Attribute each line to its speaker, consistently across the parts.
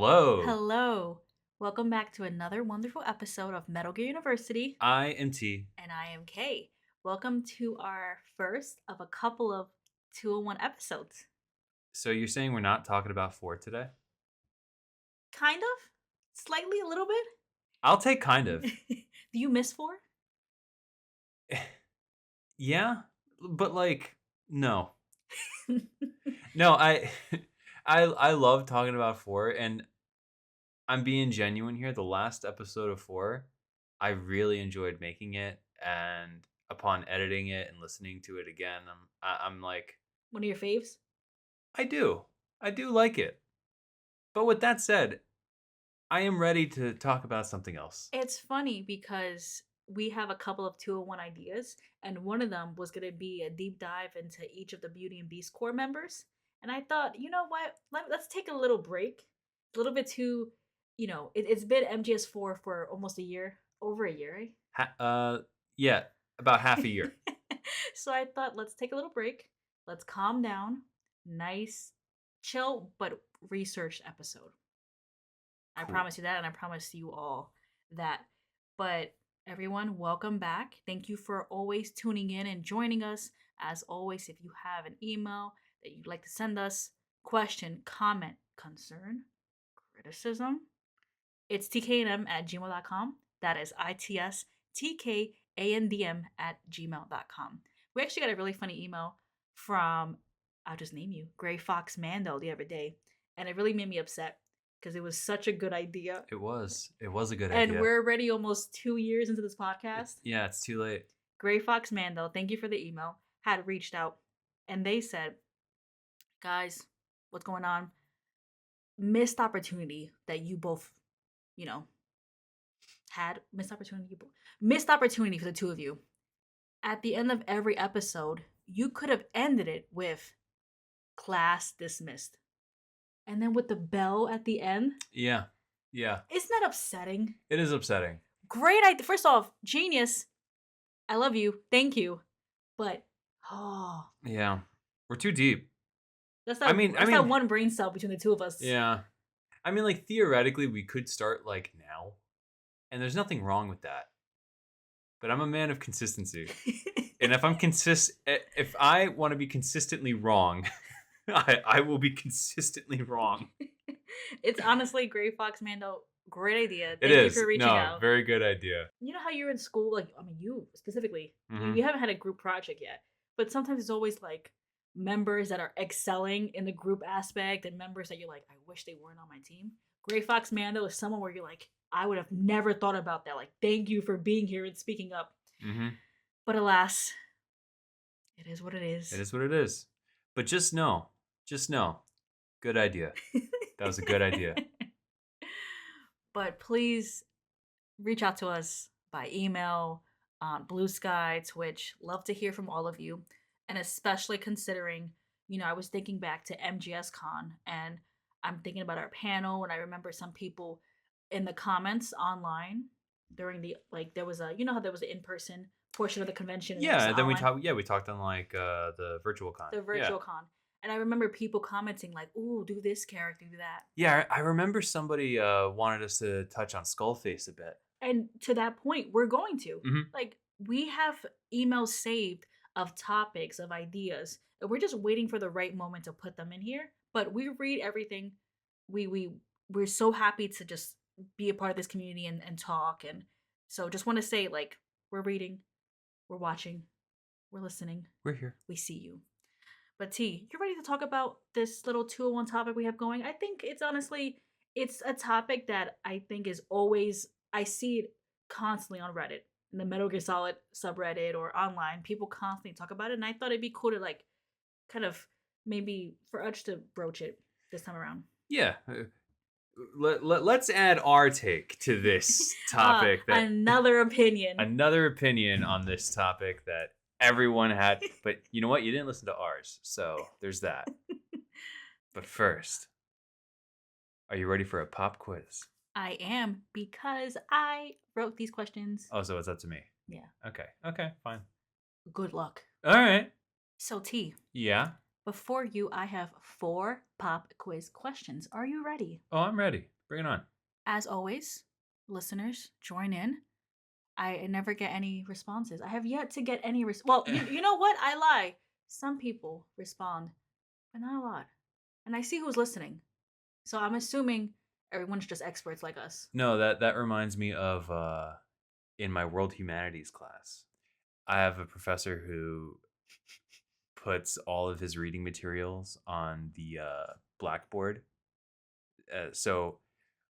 Speaker 1: Hello.
Speaker 2: Hello. Welcome back to another wonderful episode of Metal Gear University.
Speaker 1: I am T.
Speaker 2: And I am Kay. Welcome to our first of a couple of 201 episodes.
Speaker 1: So you're saying we're not talking about 4 today?
Speaker 2: Kind of? Slightly, a little bit?
Speaker 1: I'll take kind of.
Speaker 2: Do you miss 4?
Speaker 1: Yeah, but no. No, I love talking about 4, and I'm being genuine here. The last episode of 4, I really enjoyed making it, and upon editing it and listening to it again, I'm like,
Speaker 2: One of your faves?
Speaker 1: I do. I do like it. But with that said, I am ready to talk about something else.
Speaker 2: It's funny because we have a couple of 201 ideas, and one of them was going to be a deep dive into each of the Beauty and Beast core members. And I thought, you know what? Let's take a little break. A little bit too, it's been MGS4 for almost a year, over a year,
Speaker 1: Yeah, about half a year.
Speaker 2: right? So I thought, let's take a little break. Let's calm down. Nice, chill, but researched episode. I
Speaker 1: Cool.
Speaker 2: promise you that, and I promise you all that. But everyone, welcome back. Thank you for always tuning in and joining us. As always, if you have an email that you'd like to send us, question, comment, concern, criticism, it's tkandm@gmail.com. That is itstkandm@gmail.com. We actually got a really funny email from, I'll just name you, Gray Fox Mando the other day, and it really made me upset because it was such a good idea.
Speaker 1: It was a good
Speaker 2: And
Speaker 1: idea.
Speaker 2: we're already almost 2 years into this podcast.
Speaker 1: Yeah, it's too late.
Speaker 2: Gray Fox Mando, thank you for the email, had reached out and they said, guys, what's going on? Missed opportunity that you both, you know, had. Missed opportunity for the two of you. At the end of every episode, you could have ended it with class dismissed. And then with the bell at the end.
Speaker 1: Yeah.
Speaker 2: Isn't that upsetting?
Speaker 1: It is upsetting.
Speaker 2: Great idea. First off, genius. I love you. Thank you. But
Speaker 1: Yeah, we're too deep.
Speaker 2: That's that one brain cell between the two of us.
Speaker 1: Yeah, I mean, like theoretically, we could start like now, and there's nothing wrong with that. But I'm a man of consistency, and if I want to be consistently wrong, I will be consistently wrong.
Speaker 2: It's honestly, Gray Fox Mando, great idea.
Speaker 1: Thank you for reaching out. Very good idea.
Speaker 2: You know how you're in school, you specifically,
Speaker 1: Mhm.
Speaker 2: you haven't had a group project yet, but sometimes it's always like members that are excelling in the group aspect and members that you're like, I wish they weren't on my team. Gray Fox Mando is someone where you're like, I would have never thought about that. Like, thank you for being here and speaking up.
Speaker 1: Mm-hmm.
Speaker 2: But alas, it is what it is.
Speaker 1: It is what it is. But just know, good idea. That was a good idea.
Speaker 2: But please reach out to us by email, on Blue Sky, Twitch. Love to hear from all of you. And especially considering, I was thinking back to MGS Con and I'm thinking about our panel. And I remember some people in the comments online during there was how there was an in-person portion of the convention. And
Speaker 1: Yeah, then
Speaker 2: online.
Speaker 1: we talked on the virtual con.
Speaker 2: The virtual con. And I remember people commenting like, ooh, do this character, do that.
Speaker 1: Yeah, I remember somebody wanted us to touch on Skullface a bit.
Speaker 2: And to that point, we're going to.
Speaker 1: Mm-hmm.
Speaker 2: Like, we have emails saved of topics, of ideas, and we're just waiting for the right moment to put them in here. But we read everything. We're so happy to just be a part of this community and talk. And so just want to say, like, we're reading, we're watching, we're listening.
Speaker 1: We're here.
Speaker 2: We see you. But T, you ready to talk about this little 201 topic we have going? I think it's a topic that I think is always, I see it constantly on Reddit, in the Metal Gear Solid subreddit or online. People constantly talk about it, and I thought it'd be cool to kind of maybe for us to broach it this time around.
Speaker 1: Yeah. Let's add our take to this topic.
Speaker 2: Another opinion
Speaker 1: on this topic that everyone had, but you know what? You didn't listen to ours, so there's that. But first, are you ready for a pop quiz?
Speaker 2: I am, because I wrote these questions.
Speaker 1: Oh, so it's up to me.
Speaker 2: Yeah.
Speaker 1: Okay, fine.
Speaker 2: Good luck.
Speaker 1: All right.
Speaker 2: So T.
Speaker 1: Yeah?
Speaker 2: Before you, I have 4 pop quiz questions. Are you ready?
Speaker 1: Oh, I'm ready. Bring it on.
Speaker 2: As always, listeners, join in. I never get any responses. I have yet to get any well, you know what? I lie. Some people respond, but not a lot. And I see who's listening. So I'm assuming everyone's just experts like us.
Speaker 1: No, that reminds me of in my world humanities class. I have a professor who puts all of his reading materials on the blackboard. So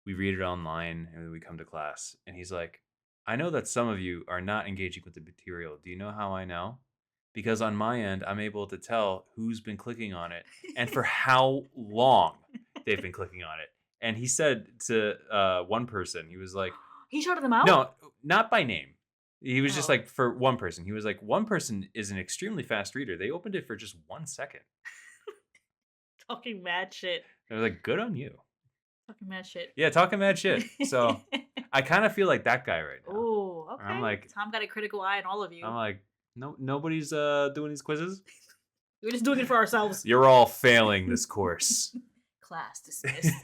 Speaker 1: we read it online and then we come to class and he's like, I know that some of you are not engaging with the material. Do you know how I know? Because on my end, I'm able to tell who's been clicking on it and for how long they've been clicking on it. And he said to one person, he was like,
Speaker 2: He shouted them out?
Speaker 1: no, not by name. He was just
Speaker 2: Oh.
Speaker 1: like, for one person, he was like, one person is an extremely fast reader. They opened it for just 1 second.
Speaker 2: Talking mad shit.
Speaker 1: I was like, good on you.
Speaker 2: Talking mad shit.
Speaker 1: Yeah, talking mad shit. So I kind of feel like that guy right now.
Speaker 2: Oh, okay.
Speaker 1: I'm like,
Speaker 2: Tom got a critical eye on all of you.
Speaker 1: I'm like, no, nobody's doing these quizzes.
Speaker 2: We're just doing it for ourselves.
Speaker 1: You're all failing this course.
Speaker 2: Class dismissed.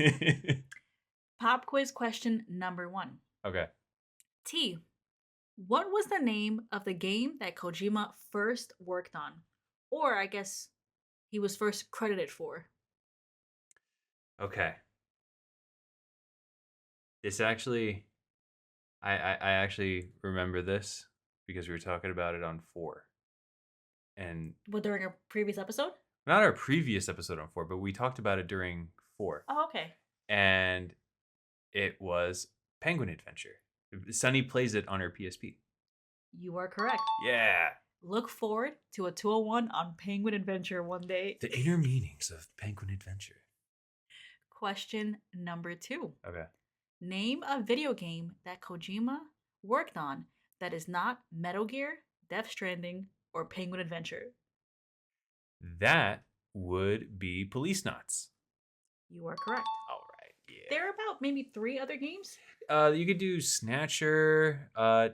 Speaker 2: Pop quiz question number 1.
Speaker 1: Okay.
Speaker 2: T. What was the name of the game that Kojima first worked on? Or I guess he was first credited for.
Speaker 1: Okay. This actually, I actually remember this because we were talking about it on 4. And
Speaker 2: What, during a previous episode?
Speaker 1: not our previous episode on 4, but we talked about it during 4.
Speaker 2: Oh, okay.
Speaker 1: And it was Penguin Adventure. Sunny plays it on her PSP.
Speaker 2: You are correct.
Speaker 1: Yeah.
Speaker 2: Look forward to a 201 on Penguin Adventure one day.
Speaker 1: The inner meanings of Penguin Adventure.
Speaker 2: Question number 2.
Speaker 1: Okay.
Speaker 2: Name a video game that Kojima worked on that is not Metal Gear, Death Stranding, or Penguin Adventure.
Speaker 1: That would be Police Knots.
Speaker 2: You are correct.
Speaker 1: All right. Yeah.
Speaker 2: There are about maybe 3 other games.
Speaker 1: You could do Snatcher. I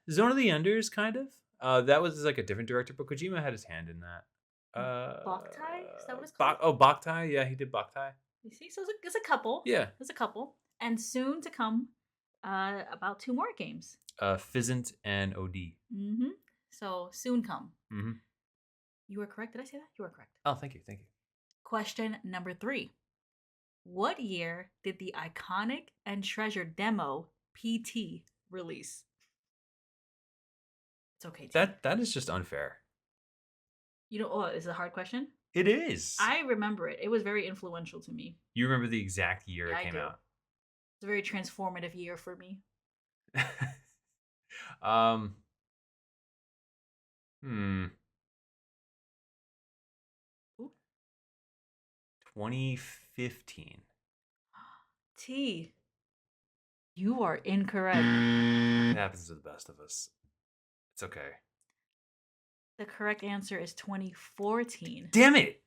Speaker 1: Zone of the Enders, kind of. That was like a different director, but Kojima had his hand in that.
Speaker 2: Boktai? Is that what it's called?
Speaker 1: Boktai. Yeah, he did Boktai.
Speaker 2: You see, so it's a couple.
Speaker 1: Yeah.
Speaker 2: There's a couple. And soon to come, about 2 more games.
Speaker 1: Fizzant and OD.
Speaker 2: Mm-hmm. So soon come.
Speaker 1: Mm-hmm.
Speaker 2: You are correct. Did I say that? You are correct.
Speaker 1: Oh, thank you. Thank you.
Speaker 2: Question number 3. What year did the iconic and treasured demo PT release? It's okay. T.
Speaker 1: That is just unfair.
Speaker 2: You know, oh, is it a hard question?
Speaker 1: It is.
Speaker 2: I remember it. It was very influential to me.
Speaker 1: You remember the exact year
Speaker 2: Yeah,
Speaker 1: it came
Speaker 2: I do.
Speaker 1: out.
Speaker 2: It's a very transformative year for me.
Speaker 1: Hmm.
Speaker 2: Ooh.
Speaker 1: 2015.
Speaker 2: T. You are incorrect.
Speaker 1: It happens to the best of us. It's okay.
Speaker 2: The correct answer is 2014.
Speaker 1: Damn it!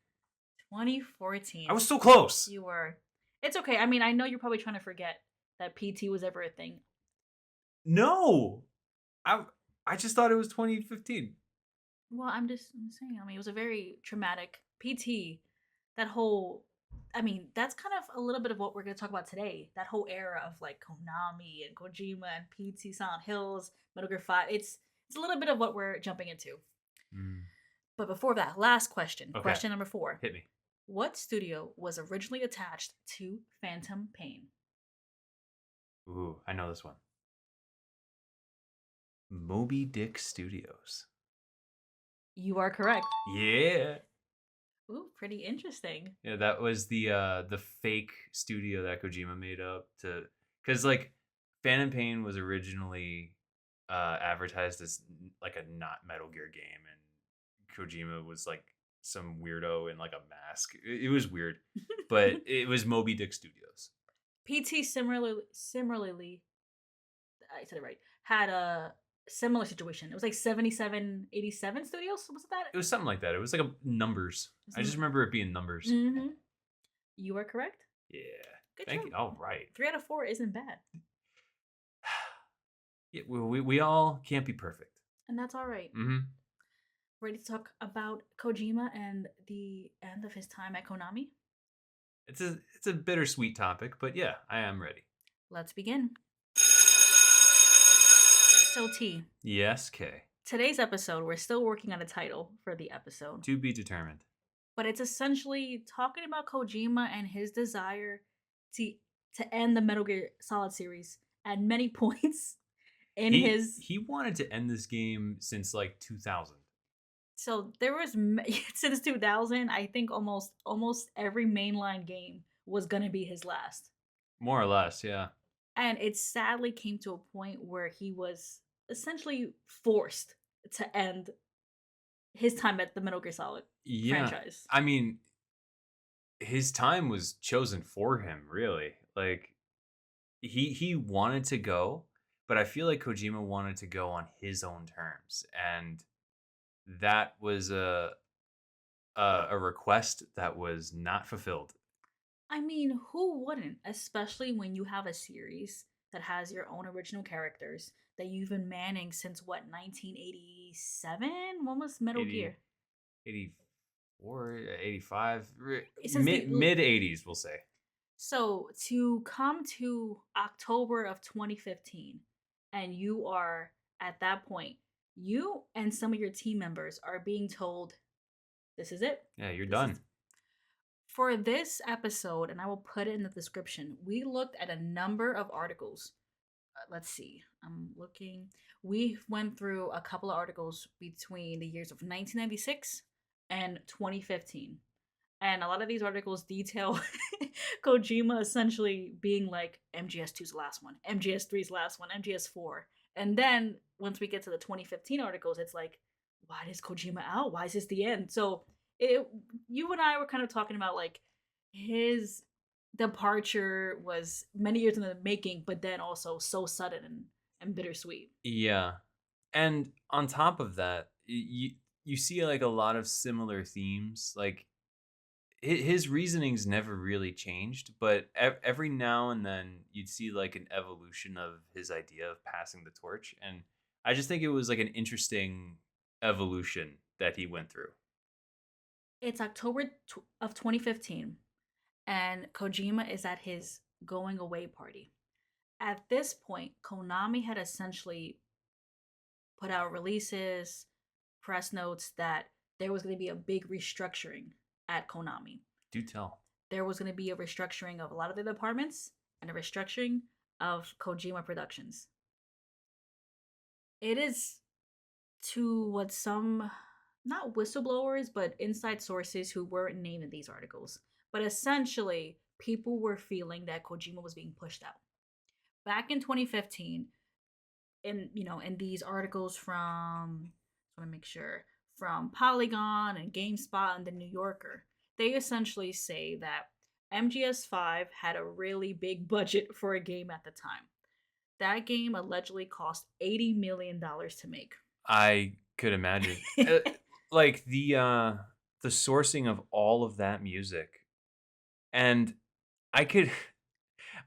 Speaker 2: 2014.
Speaker 1: I was so close.
Speaker 2: You were. It's okay. I mean, I know you're probably trying to forget that PT was ever a thing.
Speaker 1: No, I just thought it was 2015.
Speaker 2: Well, I'm saying. I mean, it was a very traumatic PT. That whole. I mean, that's kind of a little bit of what we're going to talk about today. That whole era of like Konami and Kojima and PT, Silent Hills, Metal Gear 5. It's a little bit of what we're jumping into. But before that, last question.
Speaker 1: Okay.
Speaker 2: Question number 4.
Speaker 1: Hit me.
Speaker 2: What studio was originally attached to Phantom Pain?
Speaker 1: Ooh, I know this one. Moby Dick Studios.
Speaker 2: You are correct.
Speaker 1: Yeah.
Speaker 2: Ooh, pretty interesting.
Speaker 1: Yeah, that was the fake studio that Kojima made up to, because like Phantom Pain was originally advertised as like a not Metal Gear game, and Kojima was like some weirdo in like a mask. It was weird, but it was Moby Dick Studios.
Speaker 2: PT similarly, I said it right, had a similar situation. It was like 7787 Studios. Was it that?
Speaker 1: It was something like that. It was like numbers. I just remember it being numbers.
Speaker 2: Mm-hmm. You are correct.
Speaker 1: Yeah.
Speaker 2: Good
Speaker 1: Thank
Speaker 2: job.
Speaker 1: you. All right.
Speaker 2: 3 out of 4 isn't bad.
Speaker 1: Yeah, we all can't be perfect.
Speaker 2: And that's all right.
Speaker 1: Mm-hmm.
Speaker 2: Ready to talk about Kojima and the end of his time at Konami?
Speaker 1: It's a bittersweet topic, but yeah, I am ready.
Speaker 2: Let's begin. So, T,
Speaker 1: Yes, Kay.
Speaker 2: today's episode, we're still working on a title for the episode,
Speaker 1: To be determined.
Speaker 2: but it's essentially talking about Kojima and his desire to end the Metal Gear Solid series at many points in
Speaker 1: He
Speaker 2: his.
Speaker 1: he wanted to end this game since like 2000.
Speaker 2: So there was since 2000, I think almost every mainline game was gonna be his last,
Speaker 1: More or less, yeah.
Speaker 2: and it sadly came to a point where he was essentially forced to end his time at the Metal Gear Solid
Speaker 1: Yeah.
Speaker 2: franchise.
Speaker 1: I mean, his time was chosen for him, really. Like he wanted to go, but I feel like Kojima wanted to go on his own terms, and that was a request that was not fulfilled.
Speaker 2: I mean, who wouldn't? Especially when you have a series that has your own original characters that you've been manning since what, 1987? When was Metal
Speaker 1: 80,
Speaker 2: Gear?
Speaker 1: 84, 85,
Speaker 2: Since
Speaker 1: mid 80s, we'll say.
Speaker 2: so to come to October of 2015, and you are at that point, you and some of your team members are being told, "This is it.
Speaker 1: Yeah, you're
Speaker 2: This is."
Speaker 1: done.
Speaker 2: For this episode, and I will put it in the description, we looked at a number of articles. Let's see. I'm looking. We went through a couple of articles between the years of 1996 and 2015. And a lot of these articles detail Kojima essentially being like MGS2's last one, MGS3's last one, MGS4. And then once we get to the 2015 articles, it's like, why is Kojima out? Why is this the end? So it, you and I were kind of talking about like his departure was many years in the making, but then also so sudden and bittersweet.
Speaker 1: Yeah. And on top of that, you see like a lot of similar themes. Like his reasonings never really changed, but every now and then you'd see like an evolution of his idea of passing the torch, and I just think it was like an interesting evolution that he went through.
Speaker 2: It's October of 2015, and Kojima is at his going away party. At this point, Konami had essentially put out releases, press notes that there was going to be a big restructuring at Konami.
Speaker 1: Do tell.
Speaker 2: There was going to be a restructuring of a lot of the departments and a restructuring of Kojima Productions. It is to what some, not whistleblowers, but inside sources who weren't named in these articles. But essentially, people were feeling that Kojima was being pushed out. Back in 2015, in these articles from, I want to make sure, from Polygon and GameSpot and the New Yorker, they essentially say that MGS5 had a really big budget for a game at the time. That game allegedly cost $80 million to make.
Speaker 1: I could imagine. Like the sourcing of all of that music, and I could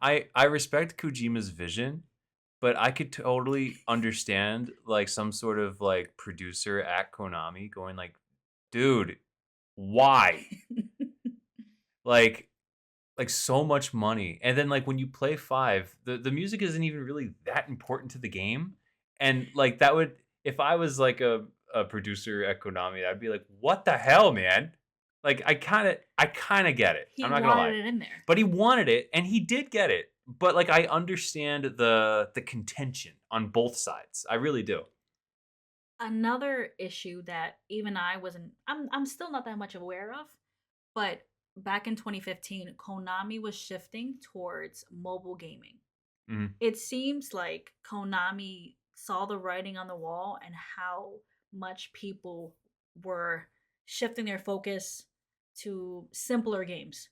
Speaker 1: I respect Kojima's vision, but I could totally understand like some sort of like producer at Konami going like, "Dude, why?" Like so much money. And then like when you play 5, the music isn't even really that important to the game. And like that would, if I was like a producer at Konami, I'd be like, "What the hell, man?" Like I kind of get it.
Speaker 2: He
Speaker 1: I'm not going to
Speaker 2: wanted
Speaker 1: lie.
Speaker 2: it in there.
Speaker 1: But he wanted it and he did get it. But like I understand the contention on both sides. I really do.
Speaker 2: Another issue that even I wasn't, I'm still not that much aware of, but back in 2015, Konami was shifting towards mobile gaming.
Speaker 1: Mhm.
Speaker 2: It seems like Konami saw the writing on the wall and how much people were shifting their focus to simpler games,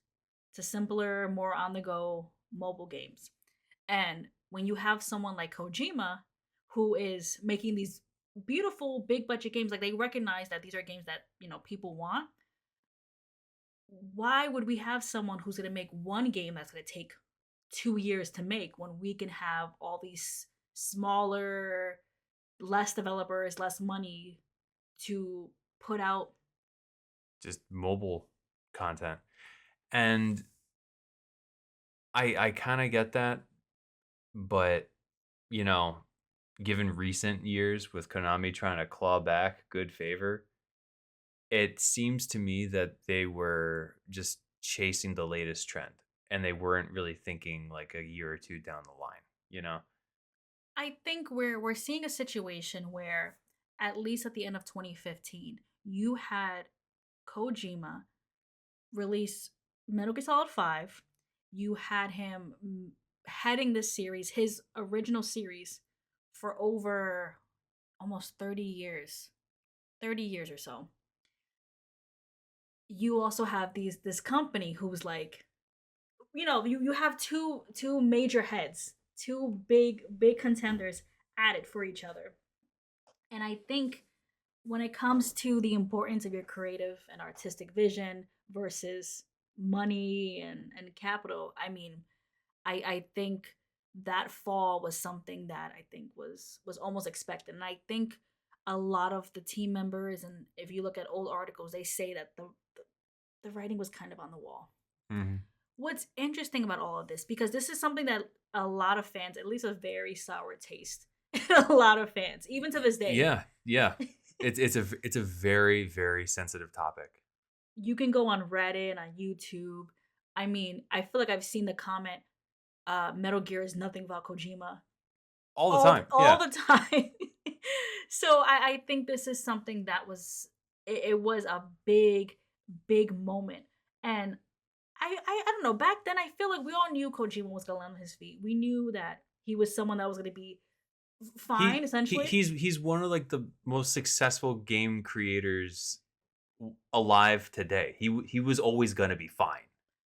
Speaker 2: to simpler, more on the go mobile games. And when you have someone like Kojima who is making these beautiful big budget games, like they recognize that these are games that, people want, why would we have someone who's going to make one game that's going to take 2 years to make when we can have all these smaller, less developers, less money to put out?
Speaker 1: Just mobile content. And I kind of get that, but you know, given recent years with Konami trying to claw back good favor, it seems to me that they were just chasing the latest trend and they weren't really thinking like a year or two down the line, you know?
Speaker 2: I think we're seeing a situation where, at least at the end of 2015, you had Kojima release Metal Gear Solid 5. You had him heading this series, his original series, for over almost 30 years. 30 years or so. You also have this company who's like, you have two major heads, two big contenders added for each other. And I think when it comes to the importance of your creative and artistic vision versus money and capital, I mean, I think that fall was something that I think was almost expected. And I think a lot of the team members, and if you look at old articles, they say that the writing was kind of on the wall.
Speaker 1: Mhm.
Speaker 2: What's interesting about all of this, because this is something that a lot of fans, at least a very sour taste, a lot of fans, even to this day,
Speaker 1: Yeah, yeah. It's a very, very sensitive topic.
Speaker 2: you can go on Reddit and on YouTube. I mean, I feel like I've seen the comment, Metal Gear is nothing about Kojima,
Speaker 1: All the time.
Speaker 2: all
Speaker 1: Yeah.
Speaker 2: the time. So I think this is something that it was a big moment. And I don't know, back then I feel like we all knew Kojima was gonna land on his feet. We knew that he was someone that was gonna be fine, essentially.
Speaker 1: He's one of like the most successful game creators alive today. He was always gonna be fine.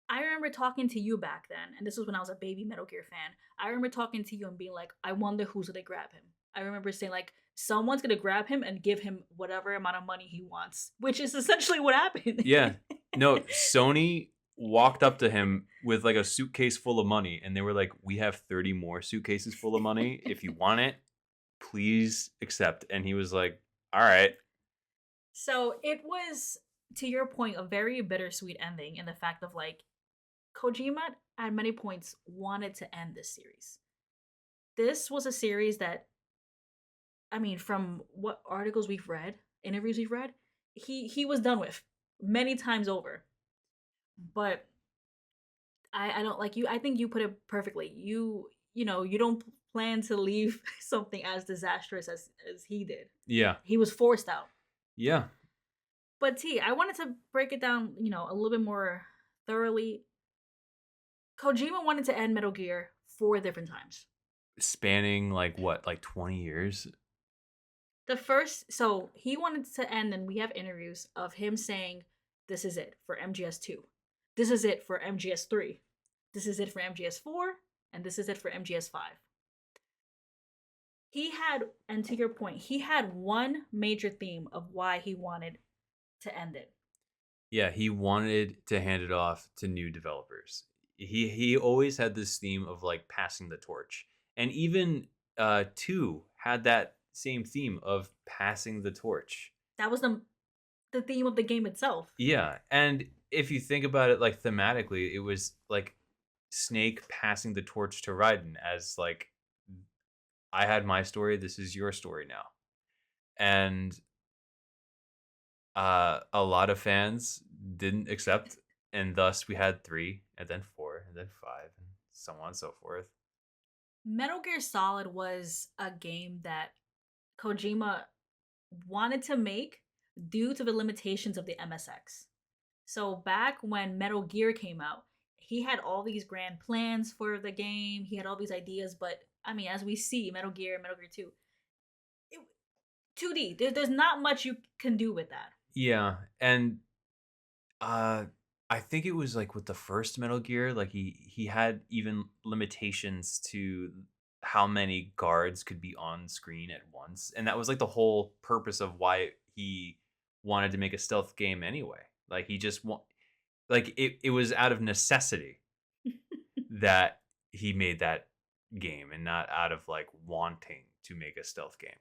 Speaker 2: I remember talking to you back then, and this was when I was a baby Metal Gear fan. I remember talking to you and being like, I wonder who's gonna grab him. I remember saying, like, someone's gonna grab him and give him whatever amount of money he wants, which is essentially what happened.
Speaker 1: Yeah. No, Sony walked up to him with like a suitcase full of money and they were like, "We have 30 more suitcases full of money. If you want it, please accept." And he was like, "All right."
Speaker 2: So it was, to your point, a very bittersweet ending in the fact of like, Kojima at many points wanted to end this series. This was a series that, I mean, from what articles we've read, interviews we've read, he was done with many times over. But I don't like you. I think you put it perfectly. You don't plan to leave something as disastrous as he did.
Speaker 1: Yeah.
Speaker 2: He was forced out.
Speaker 1: Yeah.
Speaker 2: But T, I wanted to break it down, a little bit more thoroughly. Kojima wanted to end Metal Gear 4 different times.
Speaker 1: Spanning like what? Like 20 years?
Speaker 2: So he wanted to end, and we have interviews of him saying, "This is it for MGS2. This is it for MGS3. This is it for MGS4, and this is it for MGS5." And to your point, he had one major theme of why he wanted to end it.
Speaker 1: Yeah, he wanted to hand it off to new developers. He always had this theme of like passing the torch. And even 2 had that same theme of passing the torch.
Speaker 2: That was the theme of the game itself.
Speaker 1: Yeah, and if you think about it like thematically, it was like Snake passing the torch to Raiden as like I had my story, this is your story now. And a lot of fans didn't accept, and thus we had 3, and then 4, and then 5, and so on and so forth.
Speaker 2: Metal Gear Solid was a game that Kojima wanted to make due to the limitations of the MSX. So back when Metal Gear came out, he had all these grand plans for the game. He had all these ideas, but I mean, as we see, Metal Gear 2, 2D. There's not much you can do with that.
Speaker 1: Yeah, and uh I think it was like with the first Metal Gear, like he had even limitations to how many guards could be on screen at once. And that was like the whole purpose of why he wanted to make a stealth game anyway. Like he just like it was out of necessity that he made that game and not out of like wanting to make a stealth game.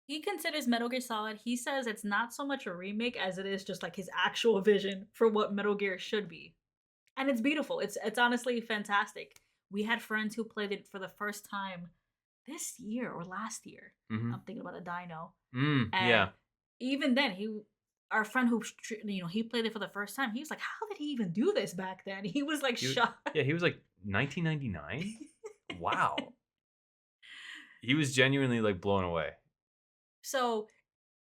Speaker 2: He considers Metal Gear Solid, he says it's not so much a remake as it is just like his actual vision for what Metal Gear should be. And it's beautiful. It's honestly fantastic. We had friends who played it for the first time this year or last year.
Speaker 1: Mhm.
Speaker 2: I'm thinking about a dino. And
Speaker 1: Yeah.
Speaker 2: even then, our friend who, he played it for the first time. He was like, "How did he even do this back then?" He was like
Speaker 1: He
Speaker 2: shocked.
Speaker 1: yeah, he was like 1999? Wow. He was genuinely, like, blown away.
Speaker 2: So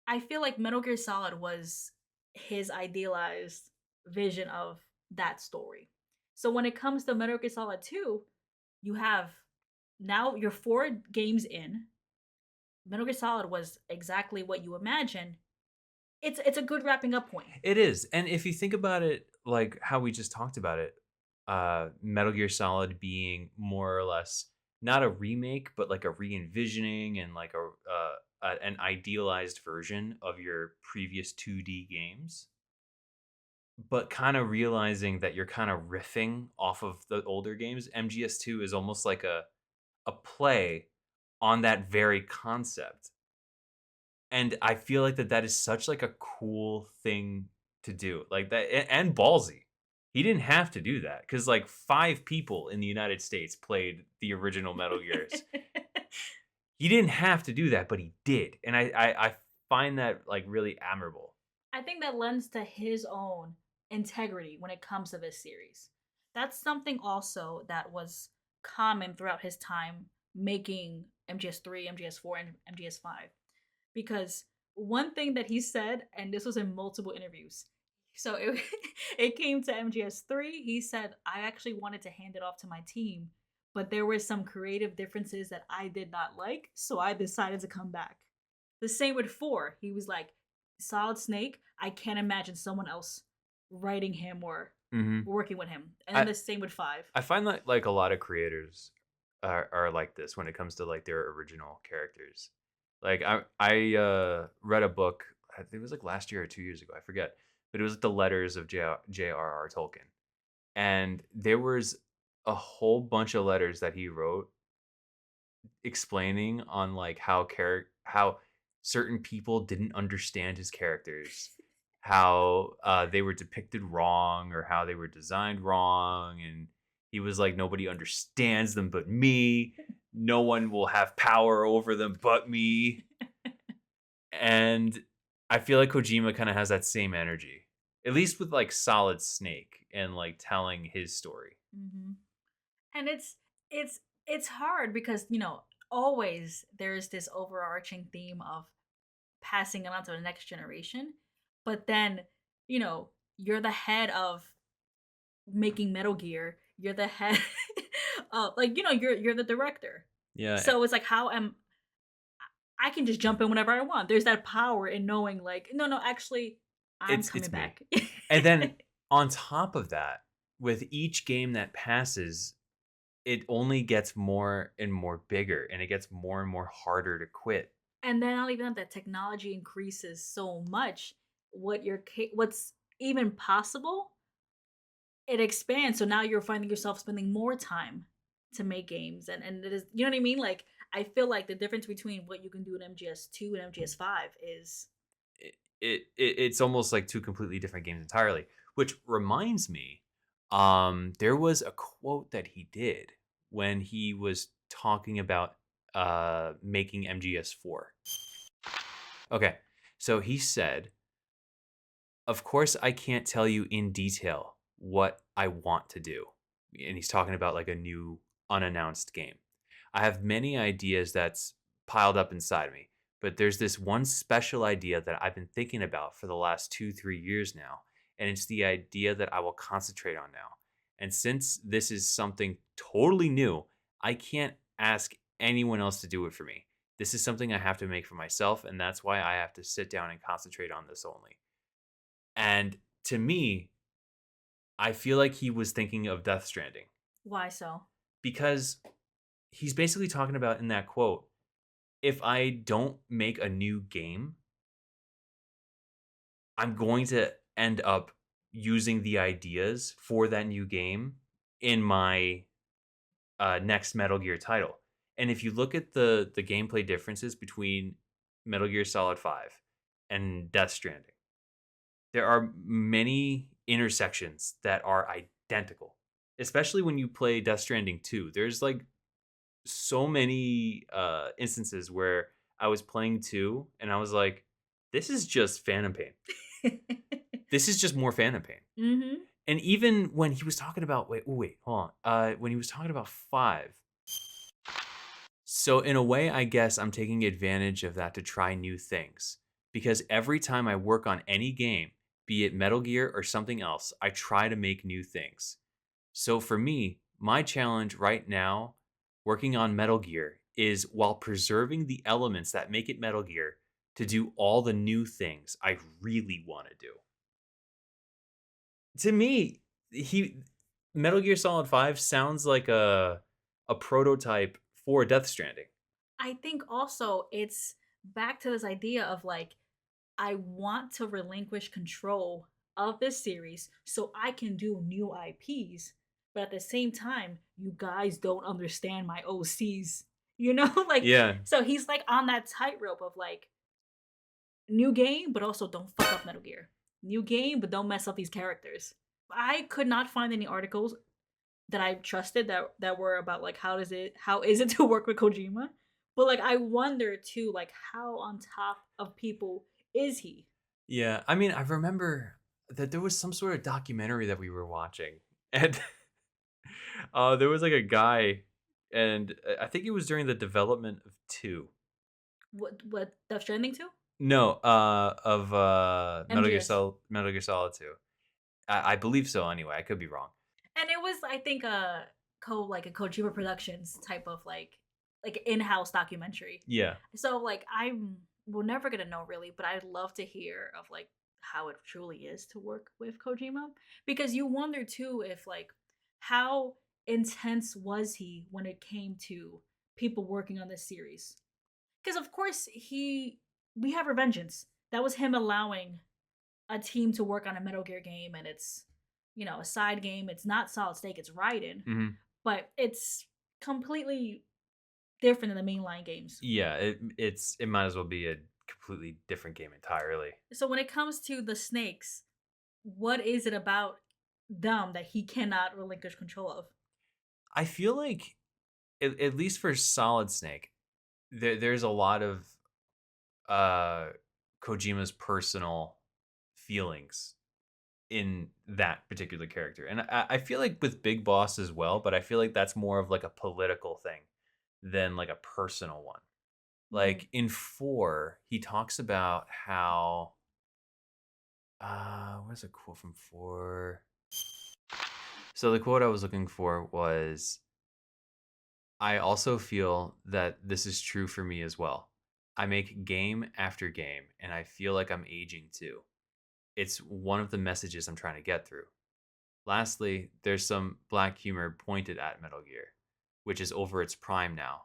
Speaker 2: I feel like Metal Gear Solid was his idealized vision of that story. So when it comes to Metal Gear Solid 2, you have now you're 4 games in. Metal Gear Solid was exactly what you imagine. It's a good wrapping up point.
Speaker 1: It is, and if you think about it, like, how we just talked about it, Metal Gear Solid being more or less not a remake, but, like, a re-envisioning and, like, an idealized version of your previous 2D games, but kinda realizing that you're kinda riffing off of the older games. MGS2 is almost like a play on that very concept. And I feel like that is such, like, a cool thing to do, like, that and ballsy. He didn't have to do that because like, 5 people in the United States played the original Metal Gears. He didn't have to do that, but he did, and I find that, like, really admirable.
Speaker 2: I think that lends to his own integrity when it comes to this series. That's something also that was common throughout his time making MGS3, MGS4, and MGS5. Because one thing that he said, and this was in multiple interviews, so it, it came to MGS3, he said, I actually wanted to hand it off to my team, but there were some creative differences that I did not like, so I decided to come back. The same with 4. He was like, Solid Snake, I can't imagine someone else writing him or
Speaker 1: Mhm.
Speaker 2: working with him. And then
Speaker 1: I
Speaker 2: the same with 5.
Speaker 1: I find that, like, a lot of creators are like this when it comes to, like, their original characters. Like, I read a book, I think it was, like, last year or 2 years ago, I forget, but it was, like, the letters of J.R.R. Tolkien, and there was a whole bunch of letters that he wrote explaining on, like, how certain people didn't understand his characters, how, they were depicted wrong or how they were designed wrong, and he was like, "Nobody understands them but me. No one will have power over them but me." And I feel like Kojima kinda has that same energy, at least with, like, Solid Snake and, like, telling his story.
Speaker 2: Mhm. And it's it's hard because, always there's this overarching theme of passing it on to the next generation. But then, you're the head of making Metal Gear. You're the head of like, you're the director.
Speaker 1: Yeah,
Speaker 2: So it's like how am I can just jump in whenever I want. There's that power in knowing like, no, no, actually I'm
Speaker 1: it's
Speaker 2: coming
Speaker 1: me.
Speaker 2: back.
Speaker 1: And then on top of that, with each game that passes, it only gets more and more bigger, and it gets more and more harder to quit.
Speaker 2: And then not even that technology increases so much, what's even possible, it expands. So now you're finding yourself spending more time to make games, and it is, you know what I mean? Like I feel like the difference between what you can do in MGS2 and MGS5 is
Speaker 1: It's almost like 2 completely different games entirely, which reminds me, there was a quote that he did when he was talking about, making MGS4. Okay, so he said, "Of course, I can't tell you in detail what I want to do." And he's talking about, like, a new unannounced game. "I have many ideas that's piled up inside me, but there's this one special idea that I've been thinking about for the last 2, 3 years now, and it's the idea that I will concentrate on now. And since this is something totally new, I can't ask anyone else to do it for me. This is something I have to make for myself, and that's why I have to sit down and concentrate on this only." And to me, I feel like he was thinking of Death Stranding
Speaker 2: why so.
Speaker 1: because he's basically talking about in that quote, if I don't make a new game, I'm going to end up using the ideas for that new game in my next Metal Gear title. And if you look at the gameplay differences between Metal Gear Solid 5 and Death Stranding, there are many intersections that are identical. Especially when you play Death Stranding 2. There's like so many instances where I was playing 2 and I was like, this is just Phantom Pain. This is just more Phantom Pain.
Speaker 2: Mm-hmm.
Speaker 1: And even when he was talking about hold on. When he was talking about 5. So in a way, I guess I'm taking advantage of that to try new things. Because every time I work on any game, be it Metal Gear or something else, I try to make new things. So for me, my challenge right now, working on Metal Gear, is while preserving the elements that make it Metal Gear, to do all the new things I really want to do. To me, he Metal Gear Solid 5 sounds like a prototype for Death Stranding.
Speaker 2: I think also it's back to this idea of like, I want to relinquish control of this series so I can do new IPs. But at the same time, you guys don't understand my OCs. You know, like,
Speaker 1: Yeah.
Speaker 2: so he's like on that tightrope of like, new game, but also don't fuck up Metal Gear. New game, but don't mess up these characters. I could not find any articles that I trusted that were about like how is it to work with Kojima. But like I wonder too, like how on top of people is he?
Speaker 1: Yeah. I mean, I remember that there was some sort of documentary that we were watching. And there was like a guy, and I think it was during the development of 2.
Speaker 2: What Death Stranding too?
Speaker 1: No, of
Speaker 2: MGS.
Speaker 1: Metal Gear Solid 2. I believe so anyway. I could be wrong.
Speaker 2: And it was I think a Kojima Productions type of like in-house documentary.
Speaker 1: Yeah.
Speaker 2: So like I'm we're never gonna know really, but I'd love to hear of like how it truly is to work with Kojima because you wonder too if like how intense was he when it came to people working on this series? Because of course we have Revengeance. That was him allowing a team to work on a Metal Gear game, and it's a side game. It's not Solid Snake. It's Raiden,
Speaker 1: Mhm.
Speaker 2: but it's completely different than the mainline games.
Speaker 1: Yeah, it might as well be a completely different game entirely.
Speaker 2: So when it comes to the snakes, what is it about them that he cannot relinquish control of?
Speaker 1: I feel like at least for Solid Snake, there's a lot of uh Kojima's personal feelings in that particular character. And I feel like with Big Boss as well, but I feel like that's more of like a political thing than like a personal one.
Speaker 2: Mm.
Speaker 1: Like in 4, he talks about how what's a quote from 4? So the quote I was looking for was, I also feel that this is true for me as well. I make game after game and I feel like I'm aging too. It's one of the messages I'm trying to get through. Lastly, there's some black humor pointed at Metal Gear, which is over its prime now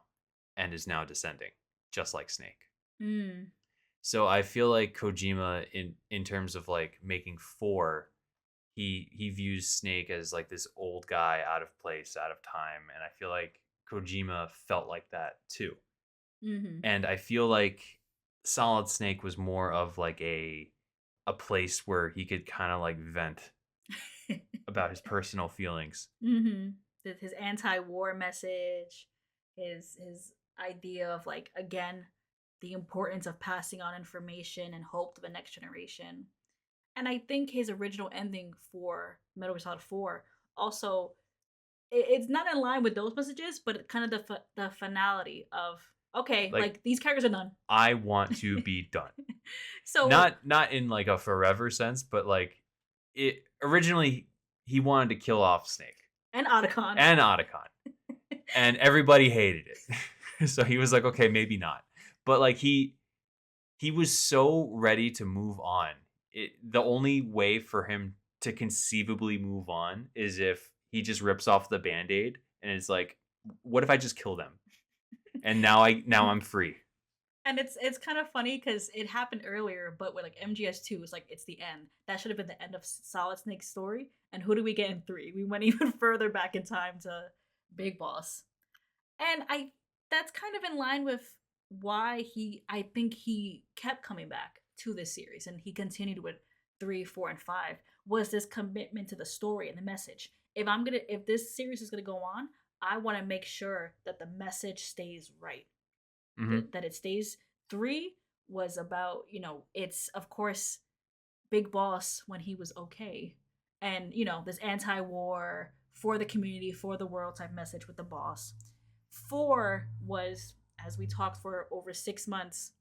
Speaker 1: and is now descending, just like Snake.
Speaker 2: Mm.
Speaker 1: So I feel like Kojima in terms of like making 4, he views Snake as like this old guy out of place, out of time, and I feel like Kojima felt like that too.
Speaker 2: Hmm.
Speaker 1: And I feel like Solid Snake was more of like a place where he could kind of like vent about his personal feelings.
Speaker 2: Hmm. His anti-war message, his idea of like again the importance of passing on information and hope to the next generation. And I think his original ending for Metal Gear Solid 4 also it's not in line with those messages, but kind of the finality of okay,
Speaker 1: Like
Speaker 2: like these characters are done.
Speaker 1: I want to be done.
Speaker 2: So
Speaker 1: Not in like a forever sense, but like it originally he wanted to kill off Snake
Speaker 2: and Otacon.
Speaker 1: and Otacon, and everybody hated it. So he was like, okay, maybe not. But like he was so ready to move on. The only way for him to conceivably move on is if he just rips off the band-aid and it's like, what if I just kill them? And now I'm free.
Speaker 2: And it's kind of funny because it happened earlier, but with like MGS2, it's like it's the end. That should have been the end of Solid Snake's story. And who do we get in 3? We went even further back in time to Big Boss. And I that's kind of in line with why I think he kept coming back to this series and he continued with 3, 4, and 5 was this commitment to the story and the message. if this series is gonna go on, I want to make sure that the message stays right.
Speaker 1: Mhm.
Speaker 2: That it stays. 3 was about, it's of course Big Boss when he was okay. And, this anti war, for the community, for the world type message with the boss. 4 was, as we talked for over 6 months,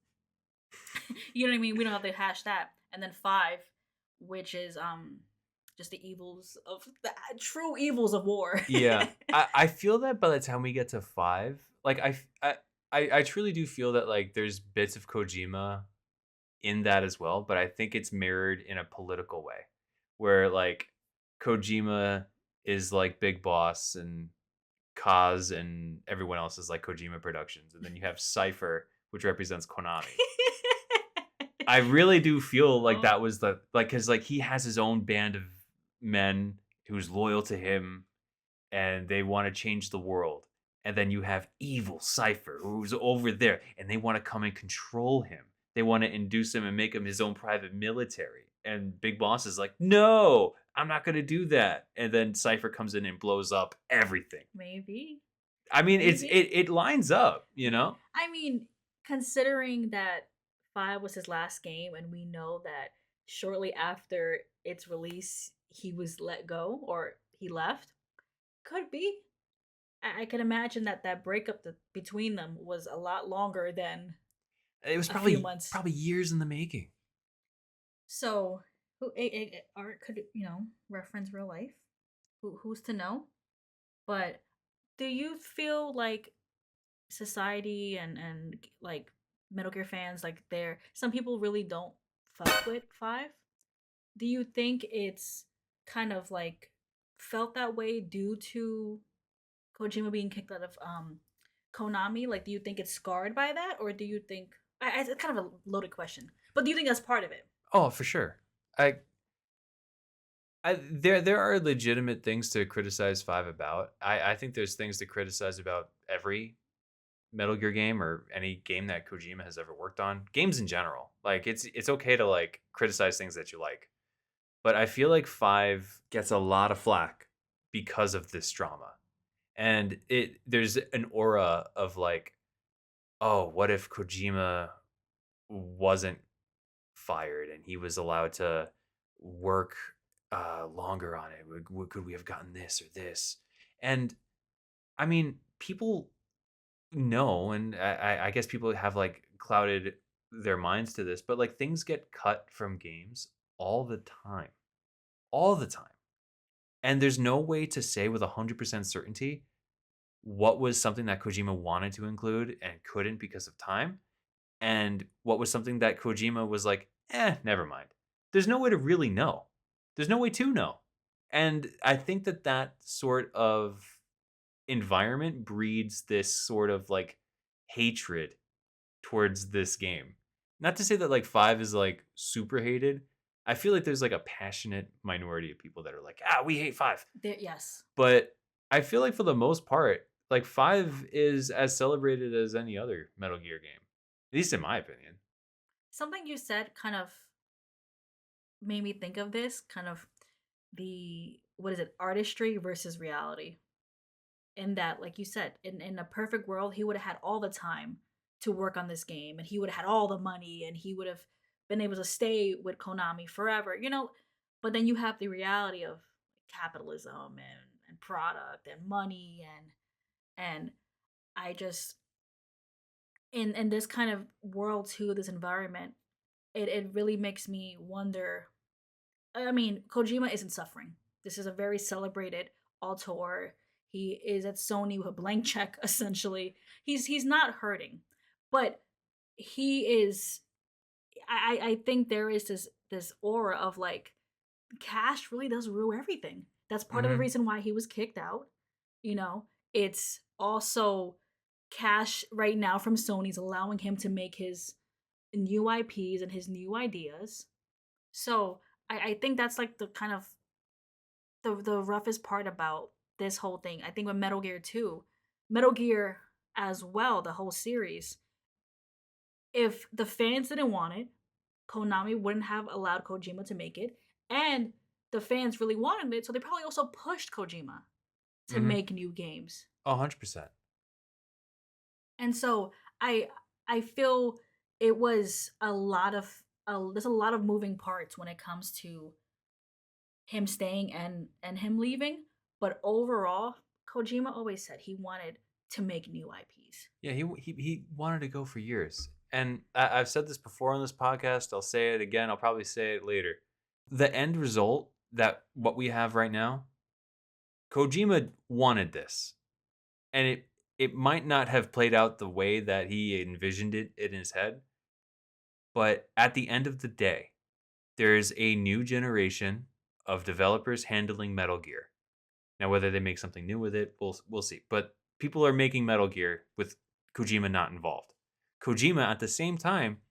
Speaker 2: you know what I mean? We don't have to hash that. And then 5, which is just the evils of the true evils of war.
Speaker 1: Yeah. I feel that by the time we get to 5, like, I truly do feel that, like, there's bits of Kojima in that as well, but I think it's mirrored in a political way, where, like, Kojima is, like, Big Boss, and Kaz and everyone else is, like, Kojima Productions, and then you have Cypher, which represents Konami. I really do feel like
Speaker 2: Oh,
Speaker 1: that was the like, because like, he has his own band of men who's loyal to him, and they wanna change the world, and then you have evil Cypher who's over there, and they wanna come and control him. They wanna induce him and make him his own private military, and Big Boss is like, "No, I'm not gonna do that," and then Cypher comes in and blows up everything.
Speaker 2: maybe.
Speaker 1: I mean,
Speaker 2: Maybe.
Speaker 1: it lines up, you know?
Speaker 2: I mean, considering that 5 was his last game, and we know that shortly after its release, he was let go or he left, could be. I can imagine that that breakup between them was a lot longer than
Speaker 1: It was
Speaker 2: a few
Speaker 1: probably
Speaker 2: months.
Speaker 1: years in the making.
Speaker 2: So, art could, reference real life. Who's to know? But do you feel like society and like Metal Gear fans, like there some people really don't fuck with 5? Do you think it's kind of like felt that way due to Kojima being kicked out of Konami? Like, do you think it's scarred by that, or do you think it's kind of a loaded question, but do you think that's part of it?
Speaker 1: Oh, for sure. I there are legitimate things to criticize 5 about. I think there's things to criticize about every Metal Gear game or any game that Kojima has ever worked on. Games in general. Like, it's okay to, like, criticize things that you like. But I feel like 5 gets a lot of flack because of this drama. And there's an aura of, like, "Oh, what if Kojima wasn't fired and he was allowed to work longer on it? Could we have gotten this or this?" And I mean, people know, and I guess people have like clouded their minds to this, but like, things get cut from games all the time, all the time. And there's no way to say with 100% certainty what was something that Kojima wanted to include and couldn't because of time, and what was something that Kojima was like, never mind. There's no way to really know. There's no way to know. And I think that that sort of environment breeds this sort of like hatred towards this game. Not to say that like 5 is like super hated. I feel like there's like a passionate minority of people that are like, we hate 5.
Speaker 2: Yes.
Speaker 1: But I feel like for the most part, like 5 is as celebrated as any other Metal Gear game. At least in my opinion.
Speaker 2: Something you said kind of made me think of this, kind of the what is it, artistry versus reality. In that, like you said, in a perfect world, he would have had all the time to work on this game, and he would have had all the money, and he would have been able to stay with Konami forever, But then you have the reality of capitalism and product and money and I just in this kind of world too, this environment, it really makes me wonder. I mean, Kojima isn't suffering. This is a very celebrated auteur. He is at Sony with a blank check, essentially. He's not hurting, but he is. I think there is this aura of like cash really does rule everything. That's part of the
Speaker 1: Mhm.
Speaker 2: reason why he was kicked out. You know, it's also cash right now from Sony's allowing him to make his new IPs and his new ideas. So I think that's like the kind of the roughest part about this whole thing. I think with Metal Gear 2, Metal Gear as well, the whole series, if the fans didn't want it, Konami wouldn't have allowed Kojima to make it. And the fans really wanted it, so they probably also pushed Kojima to
Speaker 1: Mhm.
Speaker 2: make new games.
Speaker 1: Oh, 100%.
Speaker 2: And so I I feel it was a lot of there's a lot of moving parts when it comes to him staying and him leaving, but overall, Kojima always said he wanted to make new IPs.
Speaker 1: Yeah, he wanted to go for years, and I've said this before on this podcast. I'll say it again. I'll probably say it later. The end result that what we have right now, Kojima wanted this, and it might not have played out the way that he envisioned it in his head, but at the end of the day, there's a new generation of developers handling Metal Gear. Now, whether they make something new with it, we'll see. But people are making Metal Gear with Kojima not involved. Kojima, at the same time,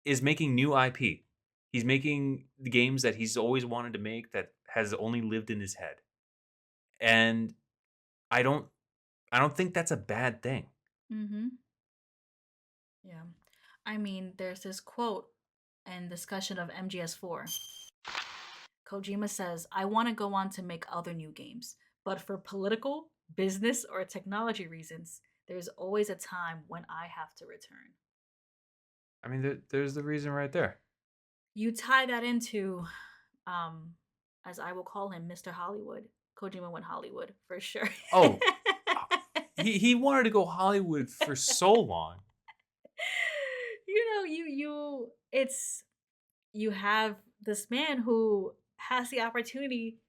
Speaker 1: is making new IP. He's making the games that he's always wanted to make that has only lived in his head. And I don't I don't think that's a bad thing.
Speaker 2: Mhm. Yeah. I mean, there's this quote and discussion of MGS4. Kojima says, "I want to go on to make other new games, but for political, business, or technology reasons, there's always a time when I have to return."
Speaker 1: I mean, there's the reason right there.
Speaker 2: You tie that into, um, as I will call him, Mr. Hollywood. Kojima went Hollywood for sure.
Speaker 1: Oh, he wanted to go Hollywood for so long.
Speaker 2: It's you have this man who has the opportunity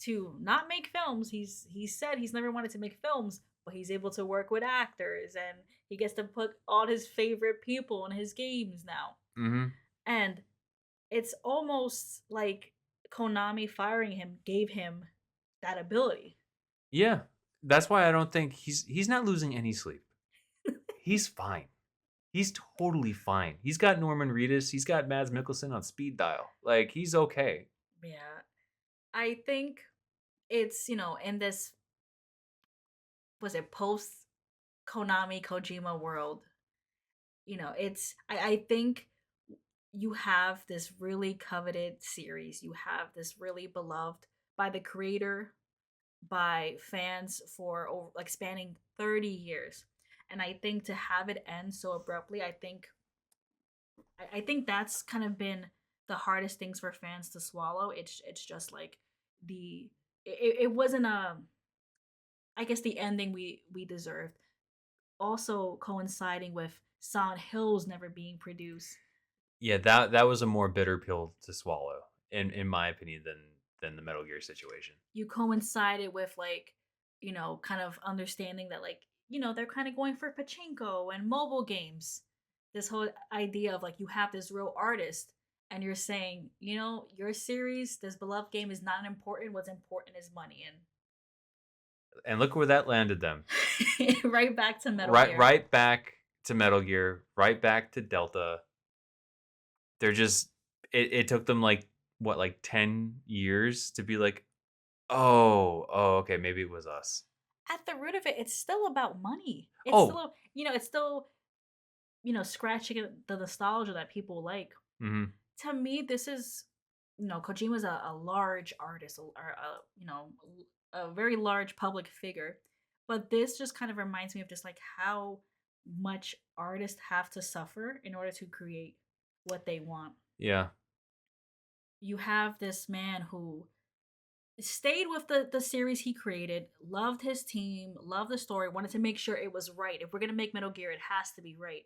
Speaker 2: to not make films. He said he's never wanted to make films, but he's able to work with actors and he gets to put all his favorite people in his games now.
Speaker 1: Mhm.
Speaker 2: And it's almost like Konami firing him gave him that ability.
Speaker 1: Yeah. That's why I don't think he's not losing any sleep. He's fine. He's totally fine. He's got Norman Reedus. He's got Mads Mikkelsen on speed dial. Like he's okay.
Speaker 2: Yeah. I think it's, in this, was it post Konami Kojima world, I think you have this really coveted series. You have this really beloved by the creator, by fans for over, like spanning 30 years. And I think to have it end so abruptly, I think that's kind of been the hardest things for fans to swallow. It's just like the it wasn't a, I guess, the ending we deserved. Also coinciding with Silent Hills never being produced.
Speaker 1: Yeah, that was a more bitter pill to swallow, in my opinion, than the Metal Gear situation.
Speaker 2: You coincided with, like, kind of understanding that, like, they're kind of going for pachinko and mobile games. This whole idea of, like, you have this real artist and you're saying, your series, this beloved game is not important. What's important is money.
Speaker 1: And look where that landed them.
Speaker 2: And right back to Metal
Speaker 1: Right
Speaker 2: Gear.
Speaker 1: right back to Metal Gear, right back to Delta. They're just it took them like what, like 10 years to be like, "Oh, okay, maybe it was us."
Speaker 2: At the root of it, it's still about money. It's
Speaker 1: Oh,
Speaker 2: still, it's still, scratching at the nostalgia that people like.
Speaker 1: mhm.
Speaker 2: To me, this is, Kojima's a large artist, or a very large public figure. But this just kind of reminds me of just like how much artists have to suffer in order to create what they want.
Speaker 1: Yeah.
Speaker 2: You have this man who stayed with the series he created, loved his team, loved the story, wanted to make sure it was right. If we're gonna make Metal Gear, it has to be right.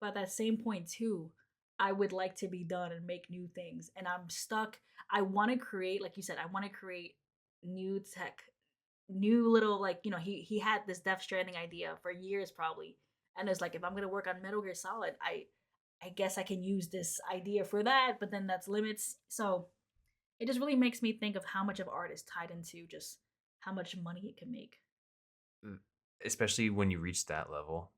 Speaker 2: But at that same point too, I would like to be done and make new things. And I'm stuck. I want to create, like you said, I want to create new tech, new little, like, he had this Death Stranding idea for years probably. And it's like, if I'm gonna work on Metal Gear Solid, I guess I can use this idea for that, but then that's limits. So it just really makes me think of how much of art is tied into just how much money it can make.
Speaker 1: Mm, especially when you reach that level.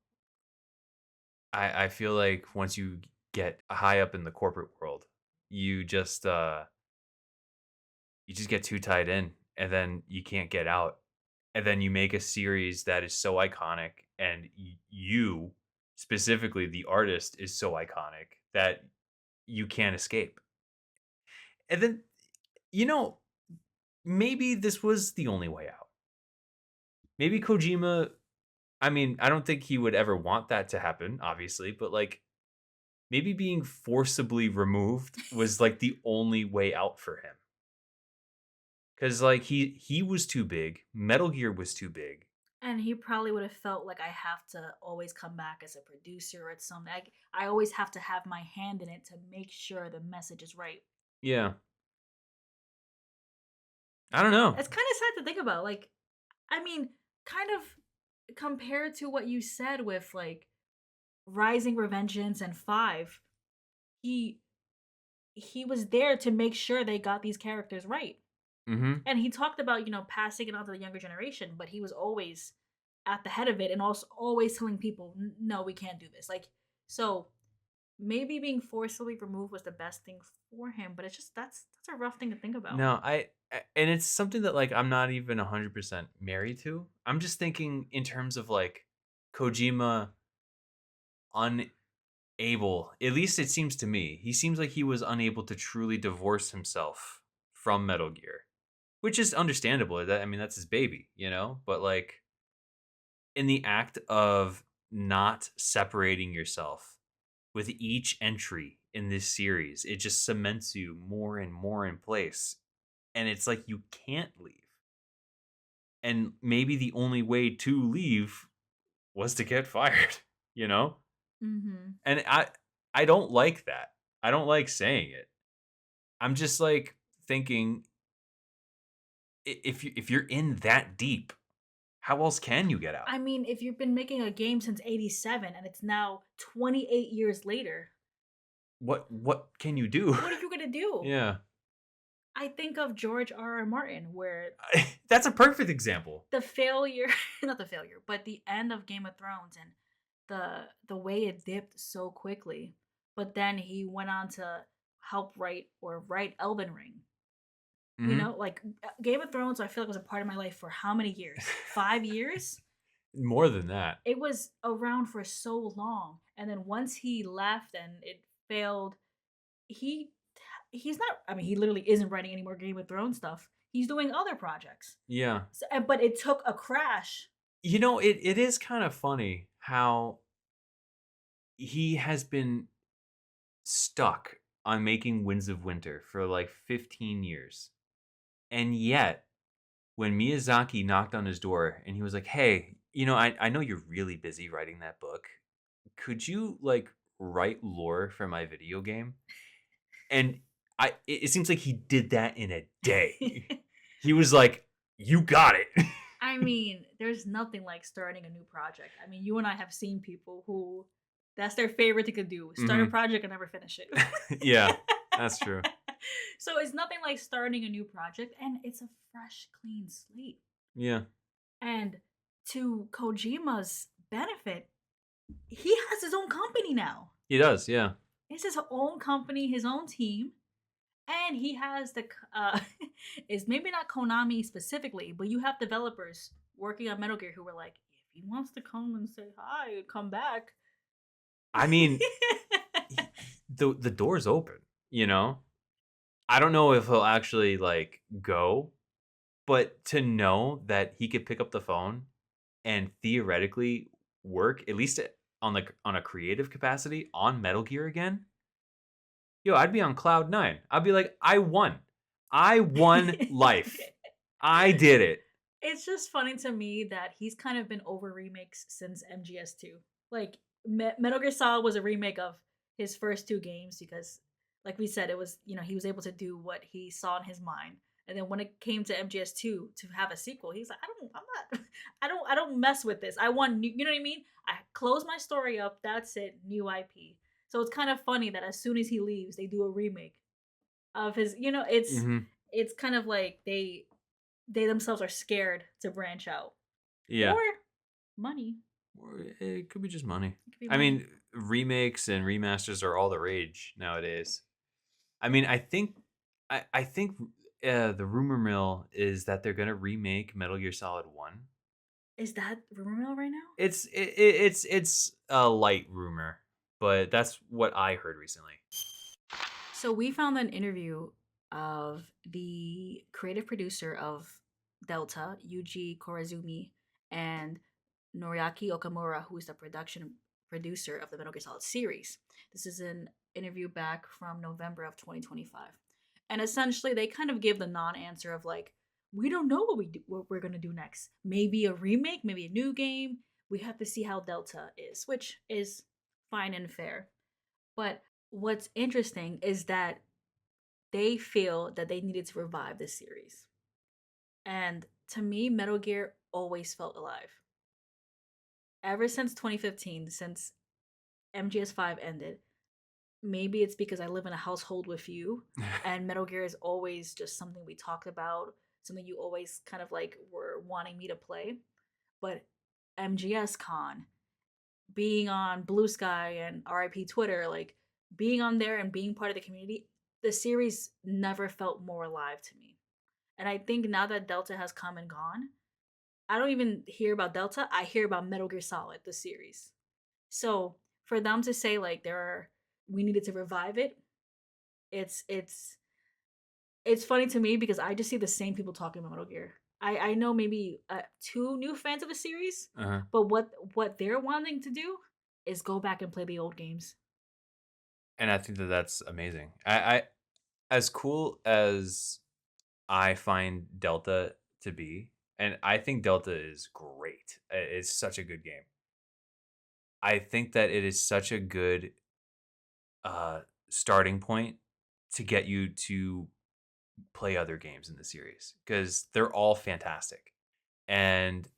Speaker 1: I feel like once you get high up in the corporate world, you just, you just get too tied in, and then you can't get out. And then you make a series that is so iconic, and you, specifically the artist, is so iconic that you can't escape. And then, you know, maybe this was the only way out. Maybe Kojima, I mean, I don't think he would ever want that to happen, obviously, but like maybe being forcibly removed was like the only way out for him. Cuz like he was too big, Metal Gear was too big.
Speaker 2: And he probably would have felt like I have to always come back as a producer or something. I always have to have my hand in it to make sure the message is right.
Speaker 1: Yeah. I don't know.
Speaker 2: It's kind of sad to think about. Like, I mean, kind of compared to what you said with like Rising Revengeance and Five, he he was there to make sure they got these characters right.
Speaker 1: Mhm.
Speaker 2: And he talked about, passing it on to the younger generation, but he was always at the head of it and also always telling people, no, we can't do this. Like, so maybe being forcibly removed was the best thing for him, but it's just that's a rough thing to think about.
Speaker 1: No, and it's something that like I'm not even 100% married to. I'm just thinking in terms of like Kojima unable, at least it seems to me. He seems like he was unable to truly divorce himself from Metal Gear, which is understandable. That I mean that's his baby, you know? But like in the act of not separating yourself with each entry in this series, it just cements you more and more in place. And it's like you can't leave. And maybe the only way to leave was to get fired, you know?
Speaker 2: Mm-hmm.
Speaker 1: And I don't like that. I don't like saying it. I'm just like thinking if you're in that deep, how else can you get out?
Speaker 2: I mean, if you've been making a game since '87 and it's now 28 years later,
Speaker 1: What can you do?
Speaker 2: what are you gonna do?
Speaker 1: Yeah.
Speaker 2: I think of George R. R. Martin, where
Speaker 1: That's a perfect example.
Speaker 2: the failure, not the failure, but the end of Game of Thrones and the way it dipped so quickly. But then he went on to help write Elden Ring.
Speaker 1: Mhm.
Speaker 2: Like Game of Thrones, I feel like was a part of my life for how many years? 5 years.
Speaker 1: More than that.
Speaker 2: It was around for so long, and then once he left and it failed, he he's not. I mean, he literally isn't writing any more Game of Thrones stuff. He's doing other projects.
Speaker 1: Yeah.
Speaker 2: But it took a crash.
Speaker 1: You know, it is kind of funny how he has been stuck on making Winds of Winter for like 15 years. And yet, when Miyazaki knocked on his door and he was like, "Hey, I know you're really busy writing that book. Could you like write lore for my video game?" And it seems like he did that in a day. He was like, "You got it."
Speaker 2: I mean, there's nothing like starting a new project. I mean, you and I have seen people who that's their favorite thing to do: start a
Speaker 1: Mhm.
Speaker 2: project and never finish it.
Speaker 1: Yeah, that's true.
Speaker 2: So it's nothing like starting a new project, and it's a fresh, clean slate.
Speaker 1: Yeah,
Speaker 2: And to Kojima's benefit, he has his own company now.
Speaker 1: he does. Yeah.
Speaker 2: It's his own company, his own team, and he has is maybe not Konami specifically, but you have developers working on Metal Gear who were like, if he wants to come and say hi, come back.
Speaker 1: I mean, the door's open, you know? I don't know if he'll actually like go, but to know that he could pick up the phone and theoretically work at least on a creative capacity on Metal Gear again, yo, I'd be on cloud 9. I'd be like, "I won. I won life. I did it."
Speaker 2: It's just funny to me that he's kind of been over remakes since MGS2. Like Metal Gear Solid was a remake of his first two games because, like we said, it was he was able to do what he saw in his mind. And then when it came to MGS2 to have a sequel, he's like, I'm not, I don't mess with this. I want new, you know what I mean? I close my story up. That's it. New IP. So it's kind of funny that as soon as he leaves, they do a remake of his.
Speaker 1: Mhm.
Speaker 2: It's kind of like they themselves are scared to branch out.
Speaker 1: Yeah.
Speaker 2: Or money.
Speaker 1: Or it could be just money.
Speaker 2: It could be
Speaker 1: I
Speaker 2: money.
Speaker 1: mean, remakes and remasters are all the rage nowadays. I mean, I think the rumor mill is that they're gonna remake Metal Gear Solid 1.
Speaker 2: Is that rumor mill right now?
Speaker 1: It's a light rumor, but that's what I heard recently.
Speaker 2: So we found an interview of the creative producer of Delta, Yuji Korizumi, and Noriaki Okamura, who is the production producer of the Metal Gear Solid series. This is an interview back from November of 2025. And essentially, they kind of give the non answer of like, we don't know what we're going to do next. Maybe a remake, maybe a new game. We have to see how Delta is, which is fine and fair. But what's interesting is that they feel that they needed to revive this series. And to me, Metal Gear always felt alive. Ever since 2015, since MGS5 ended, maybe it's because I live in a household with you and Metal Gear is always just something we talked about, something you always kind of like were wanting me to play. But MGS Con, being on Blue Sky and RIP Twitter, like being on there and being part of the community, the series never felt more alive to me. And I think now that Delta has come and gone, I don't even hear about Delta. I hear about Metal Gear Solid, the series. So for them to say like we needed to revive it, it's it's it's funny to me because I just see the same people talking about Metal Gear. I know maybe two new fans of the series,
Speaker 1: Uh-huh.
Speaker 2: but what they're wanting to do is go back and play the old games.
Speaker 1: And I think that that's amazing. I as cool as I find Delta to be, and I think Delta is great. It's such a good game. I think that it is such a good starting point to get you to play other games in the series because they're all fantastic. And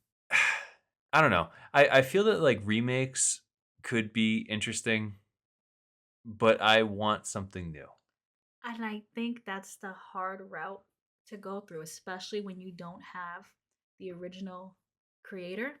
Speaker 1: I don't know. I feel that like remakes could be interesting, but I want something new.
Speaker 2: And I think that's the hard route to go through, especially when you don't have the original creator.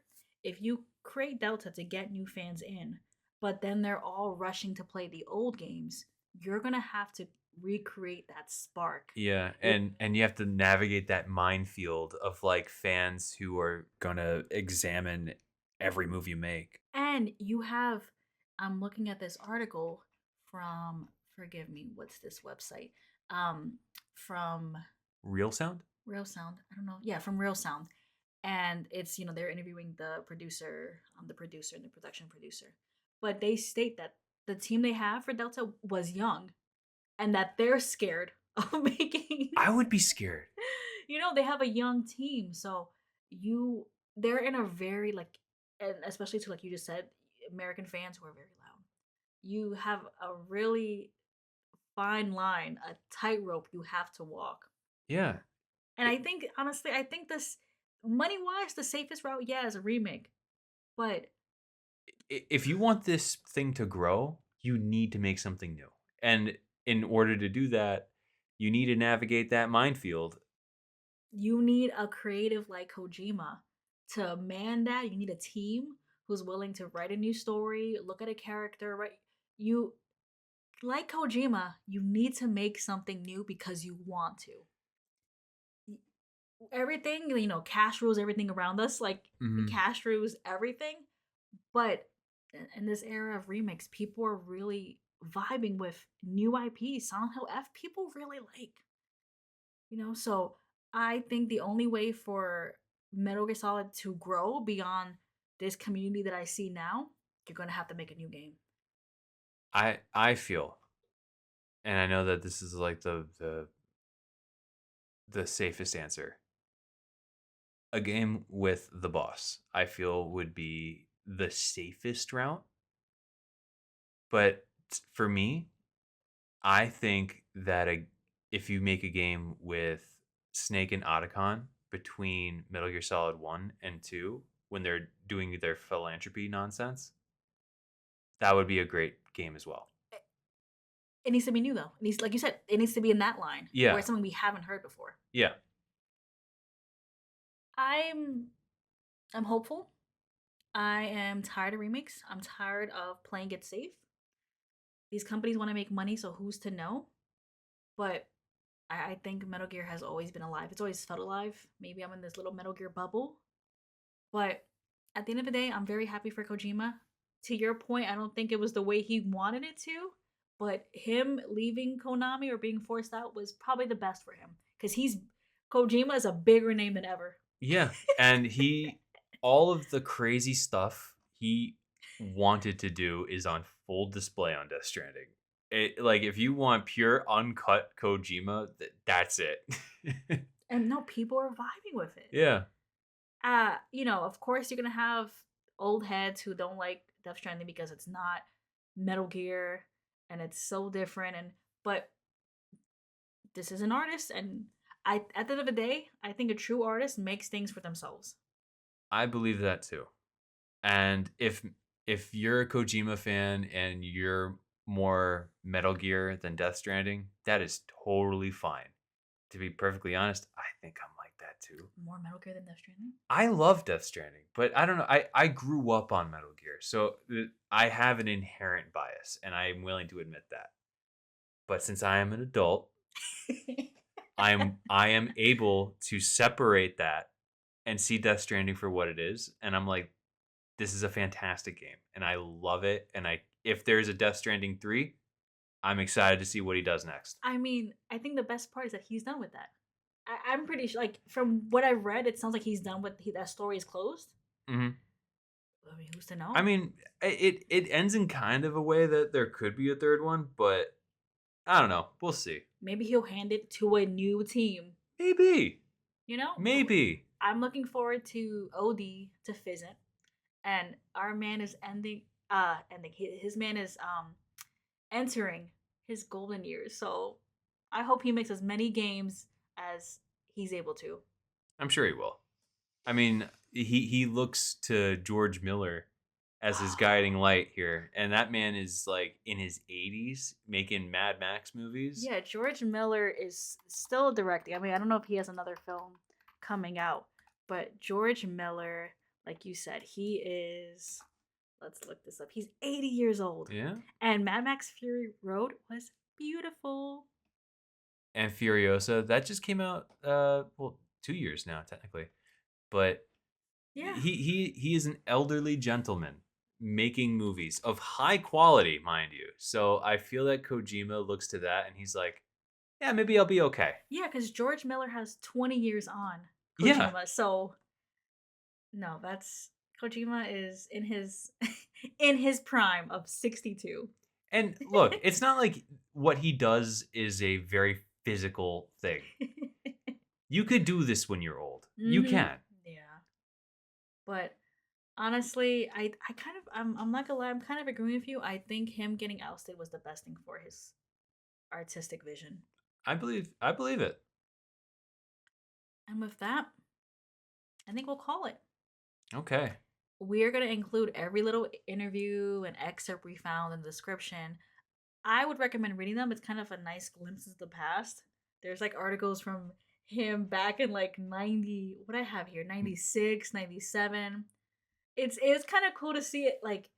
Speaker 2: If you create Delta to get new fans in, but then they're all rushing to play the old games, you're going to have to recreate that spark.
Speaker 1: Yeah,
Speaker 2: It,
Speaker 1: and you have to navigate that minefield of like fans who are gonna examine every move you make.
Speaker 2: and you have, I'm looking at this article from, forgive me, what's this website? From
Speaker 1: Real sound?
Speaker 2: Real Sound. I don't know. Yeah, from Real Sound. And it's, they're interviewing the producer and the production producer. But they state that the team they have for Delta was young and that they're scared of making
Speaker 1: I would be scared.
Speaker 2: they have a young team. So you they're in a very like, and especially to like you just said, American fans who are very loud. You have a really fine line, a tightrope you have to walk.
Speaker 1: Yeah.
Speaker 2: And I think honestly, I think this money wise, the safest route, yeah, is a remake. But
Speaker 1: If you want this thing to grow, you need to make something new. And in order to do that, you need to navigate that minefield.
Speaker 2: you need a creative like Kojima to man that. You need a team who's willing to write a new story, look at a character, right? You like Kojima, you need to make something new because you want to. Everything, cash rules everything around us. Like
Speaker 1: Mhm.
Speaker 2: cash rules everything. But in this era of remakes, people are really vibing with new IPs. Silent Hill F, people really like. So I think the only way for Metal Gear Solid to grow beyond this community that I see now, you're gonna have to make a new game.
Speaker 1: I feel, and I know that this is like the safest answer. A game with the boss, I feel would be the safest route. But for me, I think that if you make a game with Snake and Otacon between Metal Gear Solid 1 and 2 when they're doing their philanthropy nonsense, that would be a great game as well.
Speaker 2: It needs to be new though. It needs, like you said, it needs to be in that line where
Speaker 1: Yeah.
Speaker 2: it's something we haven't heard before.
Speaker 1: Yeah.
Speaker 2: I'm I'm hopeful. I am tired of remakes. I'm tired of playing it safe. These companies want to make money, so who's to know? But I think Metal Gear has always been alive. It's always felt alive. Maybe I'm in this little Metal Gear bubble. But at the end of the day, I'm very happy for Kojima. To your point, I don't think it was the way he wanted it to, But him leaving Konami or being forced out was probably the best for him because he's Kojima is a bigger name than ever.
Speaker 1: Yeah, and all of the crazy stuff he wanted to do is on full display on Death Stranding. Like if you want pure uncut Kojima, that's it.
Speaker 2: And no, people are vibing with it.
Speaker 1: Yeah,
Speaker 2: Of course you're gonna have old heads who don't like Death Stranding because it's not Metal Gear and it's so different but this is an artist and at the end of the day, I think a true artist makes things for themselves.
Speaker 1: I believe that too. And if you're a Kojima fan and you're more Metal Gear than Death Stranding, that is totally fine. To be perfectly honest, I think I'm like that too.
Speaker 2: More Metal Gear than Death Stranding?
Speaker 1: I love Death Stranding, but I don't know. I grew up on Metal Gear, so I have an inherent bias, and I am willing to admit that. But since I am an adult, I am able to separate that and see Death Stranding for what it is, and I'm like, this is a fantastic game, and I love it. And if there's a Death Stranding 3, I'm excited to see what he does next.
Speaker 2: I mean, I think the best part is that he's done with that. I'm pretty sure, like from what I've read, it sounds like he's done with that story is closed.
Speaker 1: Hmm.
Speaker 2: I mean, who's to know?
Speaker 1: I mean, it ends in kind of a way that there could be a third one, but I don't know. We'll see.
Speaker 2: Maybe he'll hand it to a new team.
Speaker 1: Maybe.
Speaker 2: You know?
Speaker 1: Maybe.
Speaker 2: I'm looking forward to OD to Fizzant. And our man is his man is entering his golden years. So I hope he makes as many games as he's able to.
Speaker 1: I'm sure he will. I mean, he looks to George Miller as his guiding light here, and that man is like in his 80s making Mad Max movies.
Speaker 2: Yeah, George Miller is still directing. I mean, I don't know if he has another film coming out, but George Miller, like you said, he is. Let's look this up. He's 80 years old.
Speaker 1: Yeah.
Speaker 2: And Mad Max Fury Road was beautiful.
Speaker 1: And Furiosa, that just came out 2 years now technically. But
Speaker 2: yeah,
Speaker 1: he is an elderly gentleman making movies of high quality, mind you. So I feel that Kojima looks to that and he's like, yeah, maybe I'll be okay.
Speaker 2: Yeah, because George Miller has 20 years on
Speaker 1: Kojima.
Speaker 2: Yeah. So no, that's Kojima is in his in his prime of 62.
Speaker 1: And look, it's not like what he does is a very physical thing. You could do this when you're old. You can.
Speaker 2: Yeah. But honestly, I kind of I'm not gonna lie, I'm kind of agreeing with you. I think him getting ousted was the best thing for his artistic vision.
Speaker 1: I believe it.
Speaker 2: And with that, I think we'll call it.
Speaker 1: Okay.
Speaker 2: We are going to include every little interview and excerpt we found in the description. I would recommend reading them. It's kind of a nice glimpse of the past. There's like articles from him back in like 90, what I have here, 96, 97. It's kind of cool to see it like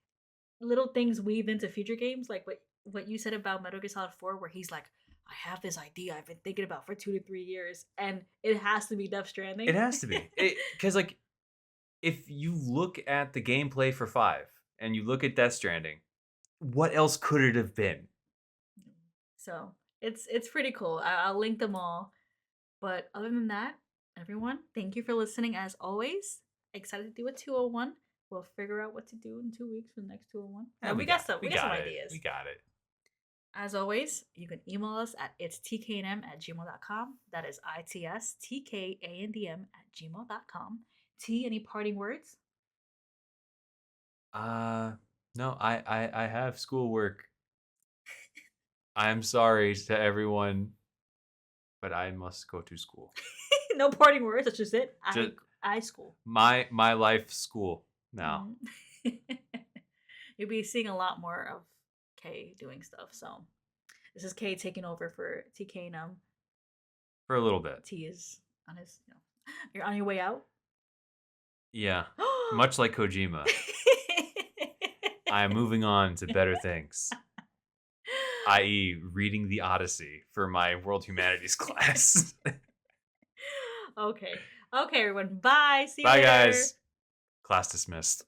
Speaker 2: little things weaved into future games, like what you said about Metal Gear Solid 4, where he's like, I have this idea I've been thinking about for 2 to 3 years, and it has to be Death Stranding.
Speaker 1: It has to be. Because like, if you look at the gameplay for 5 and you look at Death Stranding, what else could it have been?
Speaker 2: So it's pretty cool. I'll link them all. But other than that, everyone, thank you for listening as always. Excited to do a 201. We'll figure out what to do in 2 weeks for the next 201.
Speaker 1: Yeah,
Speaker 2: we got some ideas.
Speaker 1: We got it.
Speaker 2: As always, you can email us at itstkandm@gmail.com. That is itstkandm@gmail.com. T, any parting words?
Speaker 1: No, I have schoolwork. I'm sorry to everyone, but I must go to school.
Speaker 2: No parting words. That's just it. I school.
Speaker 1: My life school now.
Speaker 2: You'll be seeing a lot more of Kay doing stuff. So this is Kay taking over for TK and
Speaker 1: for a little bit.
Speaker 2: T is on his. You're on your way out.
Speaker 1: Yeah, much like Kojima. I am moving on to better things, i.e., reading the Odyssey for my World Humanities class.
Speaker 2: Okay, everyone. Bye. See you
Speaker 1: Bye,
Speaker 2: later.
Speaker 1: guys. Class dismissed.